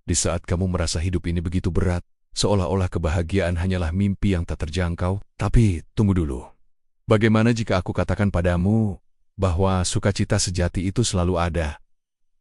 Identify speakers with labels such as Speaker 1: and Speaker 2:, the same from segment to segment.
Speaker 1: Di saat kamu merasa hidup ini begitu berat, seolah-olah kebahagiaan hanyalah mimpi yang tak terjangkau. Tapi, tunggu dulu. Bagaimana jika aku katakan padamu bahwa sukacita sejati itu selalu ada?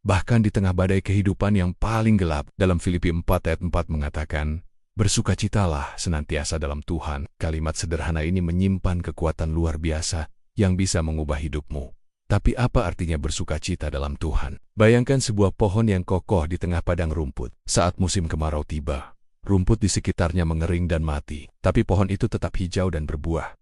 Speaker 1: Bahkan di tengah badai kehidupan yang paling gelap. Dalam Filipi 4 ayat 4 mengatakan, bersukacitalah senantiasa dalam Tuhan. Kalimat sederhana ini menyimpan kekuatan luar biasa yang bisa mengubah hidupmu. Tapi apa artinya bersukacita dalam Tuhan? Bayangkan sebuah pohon yang kokoh di tengah padang rumput. Saat musim kemarau tiba, rumput di sekitarnya mengering dan mati. Tapi pohon itu tetap hijau dan berbuah.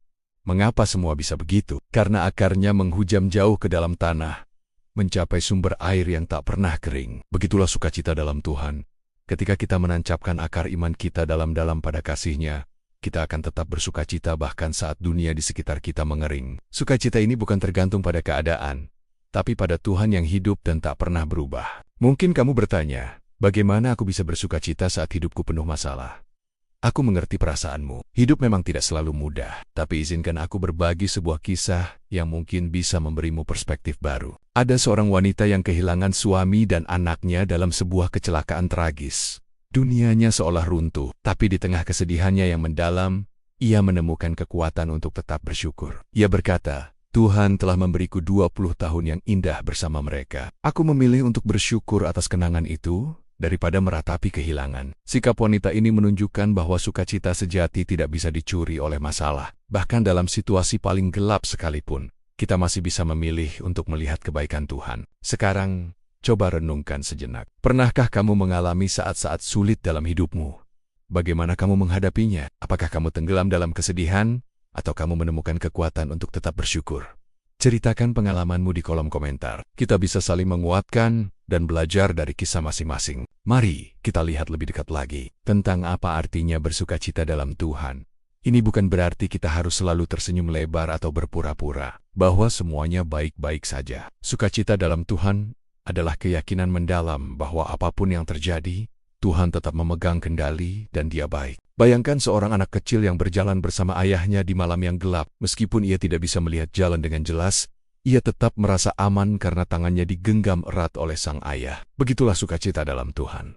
Speaker 1: Mengapa semua bisa begitu? Karena akarnya menghujam jauh ke dalam tanah, mencapai sumber air yang tak pernah kering. Begitulah sukacita dalam Tuhan. Ketika kita menancapkan akar iman kita dalam-dalam pada kasih-Nya, kita akan tetap bersukacita bahkan saat dunia di sekitar kita mengering. Sukacita ini bukan tergantung pada keadaan, tapi pada Tuhan yang hidup dan tak pernah berubah. Mungkin kamu bertanya, bagaimana aku bisa bersukacita saat hidupku penuh masalah? Aku mengerti perasaanmu. Hidup memang tidak selalu mudah, tapi izinkan aku berbagi sebuah kisah yang mungkin bisa memberimu perspektif baru. Ada seorang wanita yang kehilangan suami dan anaknya dalam sebuah kecelakaan tragis. Dunianya seolah runtuh, tapi di tengah kesedihannya yang mendalam, ia menemukan kekuatan untuk tetap bersyukur. Ia berkata, Tuhan telah memberiku 20 tahun yang indah bersama mereka. Aku memilih untuk bersyukur atas kenangan itu, daripada meratapi kehilangan. Sikap wanita ini menunjukkan bahwa sukacita sejati tidak bisa dicuri oleh masalah. Bahkan dalam situasi paling gelap sekalipun, kita masih bisa memilih untuk melihat kebaikan Tuhan. Sekarang, coba renungkan sejenak. Pernahkah kamu mengalami saat-saat sulit dalam hidupmu? Bagaimana kamu menghadapinya? Apakah kamu tenggelam dalam kesedihan, atau kamu menemukan kekuatan untuk tetap bersyukur? Ceritakan pengalamanmu di kolom komentar. Kita bisa saling menguatkan dan belajar dari kisah masing-masing. Mari kita lihat lebih dekat lagi tentang apa artinya bersukacita dalam Tuhan. Ini bukan berarti kita harus selalu tersenyum lebar atau berpura-pura bahwa semuanya baik-baik saja. Sukacita dalam Tuhan adalah keyakinan mendalam bahwa apapun yang terjadi, Tuhan tetap memegang kendali dan Dia baik. Bayangkan seorang anak kecil yang berjalan bersama ayahnya di malam yang gelap. Meskipun ia tidak bisa melihat jalan dengan jelas, ia tetap merasa aman karena tangannya digenggam erat oleh sang ayah. Begitulah sukacita dalam Tuhan.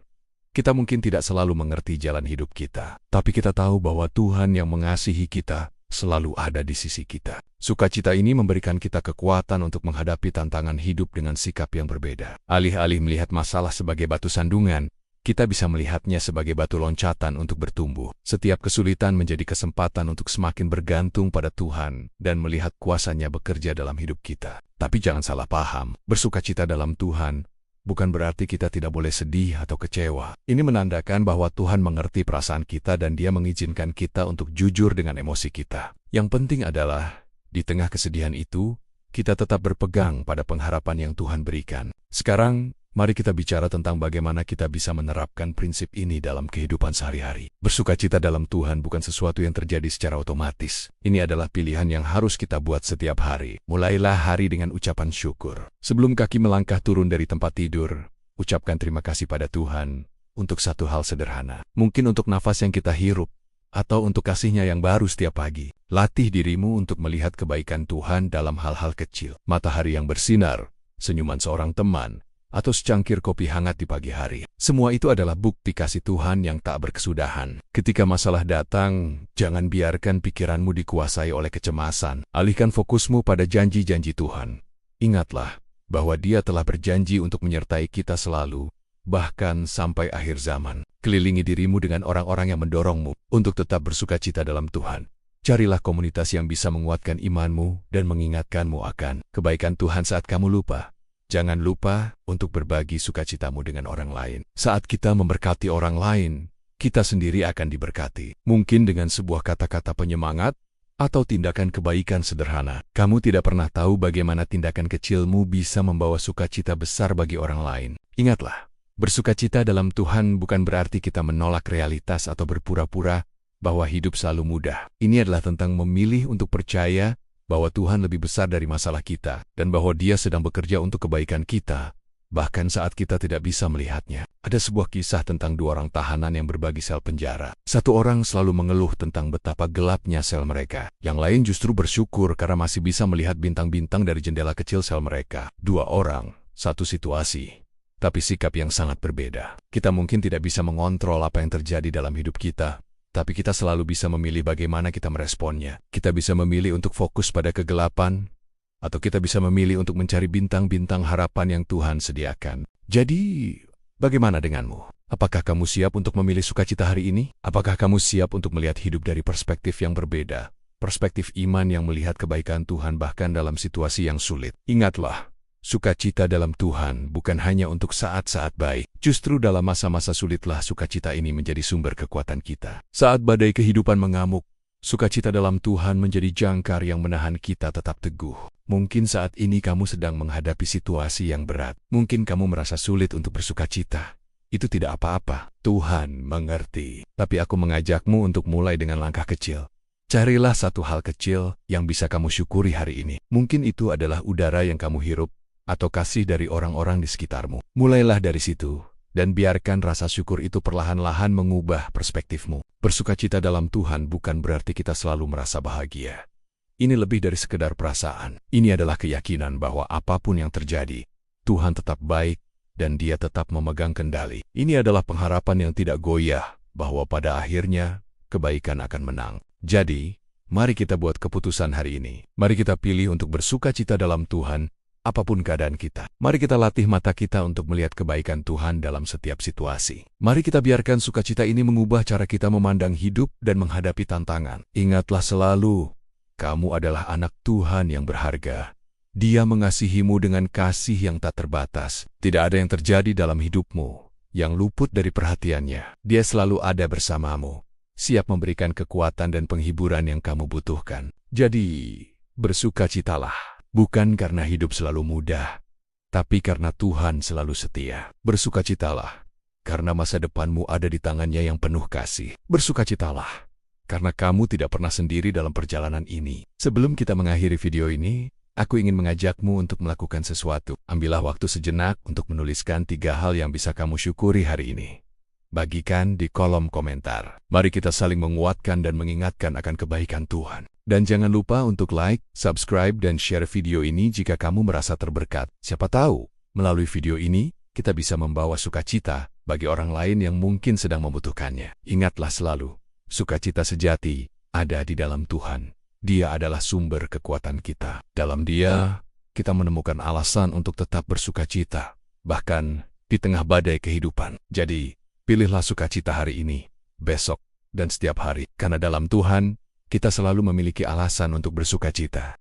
Speaker 1: Kita mungkin tidak selalu mengerti jalan hidup kita, tapi kita tahu bahwa Tuhan yang mengasihi kita selalu ada di sisi kita. Sukacita ini memberikan kita kekuatan untuk menghadapi tantangan hidup dengan sikap yang berbeda. Alih-alih melihat masalah sebagai batu sandungan, kita bisa melihatnya sebagai batu loncatan untuk bertumbuh. Setiap kesulitan menjadi kesempatan untuk semakin bergantung pada Tuhan dan melihat kuasa-Nya bekerja dalam hidup kita. Tapi jangan salah paham, bersukacita dalam Tuhan bukan berarti kita tidak boleh sedih atau kecewa. Ini menandakan bahwa Tuhan mengerti perasaan kita dan Dia mengizinkan kita untuk jujur dengan emosi kita. Yang penting adalah, di tengah kesedihan itu, kita tetap berpegang pada pengharapan yang Tuhan berikan. Sekarang, mari kita bicara tentang bagaimana kita bisa menerapkan prinsip ini dalam kehidupan sehari-hari. Bersukacita dalam Tuhan bukan sesuatu yang terjadi secara otomatis. Ini adalah pilihan yang harus kita buat setiap hari. Mulailah hari dengan ucapan syukur. Sebelum kaki melangkah turun dari tempat tidur, ucapkan terima kasih pada Tuhan untuk satu hal sederhana. Mungkin untuk nafas yang kita hirup, atau untuk kasih-Nya yang baru setiap pagi. Latih dirimu untuk melihat kebaikan Tuhan dalam hal-hal kecil. Matahari yang bersinar, senyuman seorang teman, atau secangkir kopi hangat di pagi hari. Semua itu adalah bukti kasih Tuhan yang tak berkesudahan. Ketika masalah datang, jangan biarkan pikiranmu dikuasai oleh kecemasan. Alihkan fokusmu pada janji-janji Tuhan. Ingatlah bahwa Dia telah berjanji untuk menyertai kita selalu, bahkan sampai akhir zaman. Kelilingi dirimu dengan orang-orang yang mendorongmu untuk tetap bersukacita dalam Tuhan. Carilah komunitas yang bisa menguatkan imanmu dan mengingatkanmu akan kebaikan Tuhan saat kamu lupa. Jangan lupa untuk berbagi sukacitamu dengan orang lain. Saat kita memberkati orang lain, kita sendiri akan diberkati. Mungkin dengan sebuah kata-kata penyemangat atau tindakan kebaikan sederhana. Kamu tidak pernah tahu bagaimana tindakan kecilmu bisa membawa sukacita besar bagi orang lain. Ingatlah, bersukacita dalam Tuhan bukan berarti kita menolak realitas atau berpura-pura bahwa hidup selalu mudah. Ini adalah tentang memilih untuk percaya bahwa Tuhan lebih besar dari masalah kita, dan bahwa Dia sedang bekerja untuk kebaikan kita, bahkan saat kita tidak bisa melihatnya. Ada sebuah kisah tentang dua orang tahanan yang berbagi sel penjara. Satu orang selalu mengeluh tentang betapa gelapnya sel mereka. Yang lain justru bersyukur karena masih bisa melihat bintang-bintang dari jendela kecil sel mereka. Dua orang, satu situasi. tapi sikap yang sangat berbeda. Kita mungkin tidak bisa mengontrol apa yang terjadi dalam hidup kita, tapi kita selalu bisa memilih bagaimana kita meresponnya. Kita bisa memilih untuk fokus pada kegelapan, atau kita bisa memilih untuk mencari bintang-bintang harapan yang Tuhan sediakan. Jadi, bagaimana denganmu? Apakah kamu siap untuk memilih sukacita hari ini? Apakah kamu siap untuk melihat hidup dari perspektif yang berbeda? Perspektif iman yang melihat kebaikan Tuhan bahkan dalam situasi yang sulit. Ingatlah, sukacita dalam Tuhan bukan hanya untuk saat-saat baik. Justru dalam masa-masa sulitlah sukacita ini menjadi sumber kekuatan kita. Saat badai kehidupan mengamuk, sukacita dalam Tuhan menjadi jangkar yang menahan kita tetap teguh. Mungkin saat ini kamu sedang menghadapi situasi yang berat. Mungkin kamu merasa sulit untuk bersukacita. Itu tidak apa-apa. Tuhan mengerti. Tapi aku mengajakmu untuk mulai dengan langkah kecil. Carilah satu hal kecil yang bisa kamu syukuri hari ini. Mungkin itu adalah udara yang kamu hirup, atau kasih dari orang-orang di sekitarmu. Mulailah dari situ, dan biarkan rasa syukur itu perlahan-lahan mengubah perspektifmu. Bersukacita dalam Tuhan bukan berarti kita selalu merasa bahagia. Ini lebih dari sekedar perasaan. Ini adalah keyakinan bahwa apapun yang terjadi, Tuhan tetap baik, dan Dia tetap memegang kendali. Ini adalah pengharapan yang tidak goyah, bahwa pada akhirnya, kebaikan akan menang. Jadi, mari kita buat keputusan hari ini. Mari kita pilih untuk bersukacita dalam Tuhan, apapun keadaan kita. Mari kita latih mata kita untuk melihat kebaikan Tuhan dalam setiap situasi. Mari kita biarkan sukacita ini mengubah cara kita memandang hidup dan menghadapi tantangan. Ingatlah selalu, kamu adalah anak Tuhan yang berharga. Dia mengasihimu dengan kasih yang tak terbatas. Tidak ada yang terjadi dalam hidupmu yang luput dari perhatiannya. Dia selalu ada bersamamu, siap memberikan kekuatan dan penghiburan yang kamu butuhkan. Jadi, bersukacitalah. Bukan karena hidup selalu mudah, tapi karena Tuhan selalu setia. Bersukacitalah, karena masa depanmu ada di tangannya yang penuh kasih. Bersukacitalah, karena kamu tidak pernah sendiri dalam perjalanan ini. Sebelum kita mengakhiri video ini, aku ingin mengajakmu untuk melakukan sesuatu. Ambillah waktu sejenak untuk menuliskan 3 hal yang bisa kamu syukuri hari ini. Bagikan di kolom komentar. Mari kita saling menguatkan dan mengingatkan akan kebaikan Tuhan. Dan jangan lupa untuk like, subscribe, dan share video ini jika kamu merasa terberkat. Siapa tahu, melalui video ini, kita bisa membawa sukacita bagi orang lain yang mungkin sedang membutuhkannya. Ingatlah selalu, sukacita sejati ada di dalam Tuhan. Dia adalah sumber kekuatan kita. Dalam Dia, kita menemukan alasan untuk tetap bersukacita, bahkan di tengah badai kehidupan. Jadi, pilihlah sukacita hari ini, besok, dan setiap hari. Karena dalam Tuhan, kita selalu memiliki alasan untuk bersukacita.